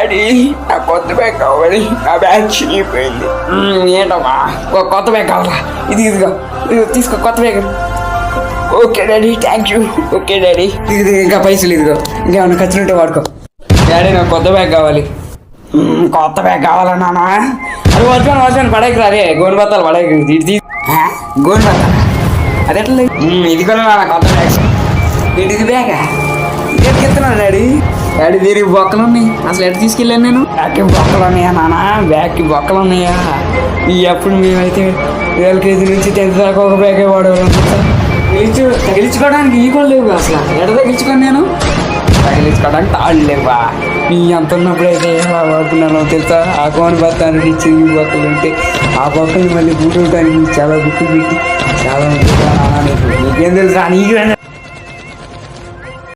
Daddy నా కొత్త bag కావాలి, నా బ్యాగ్ చిరిగిపోయింది. ఏంటమ్మా కొత్త బ్యాగ్ కావాలా? ఇదిగో తీసుకో కొత్త bag. Okay daddy, thank you. Okay daddy, ఇది ఇంకా పైసలు ఇదిగో, ఇంకేమన్నా ఖర్చులుంటే వాడుకో. డాడీ నాకు కొత్త బ్యాగ్ కావాలి. కొత్త బ్యాగ్ కావాలా నాన్న? అది వచ్చాను పడేకి రారే, గోను బత్తాలు పడేకి. గోను బత్తాలు అది ఎట్లా? ఇదిగో నాన్న కొత్త బ్యాగ్. ఇది బ్యాగా? ఇదేంటి ఎత్తున్నాను డాడీ? డాడీ దీనికి బొక్కలు ఉన్నాయి, అసలు ఎట్లా తీసుకెళ్ళాను నేను? బ్యాగ్కి బొక్కలు ఉన్నాయా నాన్న? బ్యాగ్కి బొక్కలు ఉన్నాయా? ఎప్పుడు మేమైతే LKG నుంచి 10th దాకా ఒక బ్యాగే వాడేవాళ్ళం. తగిలించుకోవడానికి ఈ కూడా లేవు అసలు. ఎడ తగిలించుకోను నేను? తగిలించుకోవడానికి తాళ్ళు లేవా? నీ అంత ఉన్నప్పుడైతే ఎలా వాడుకున్నానో తెలుసా? ఆ కోని బత్తానికి చిరిగి బొక్కలు ఉంటే ఆ బొక్కలు మళ్ళీ బూట్ అవడానికి చాలా గుర్తు పెట్టి చాలా నీకేం తెలుసా? నీకు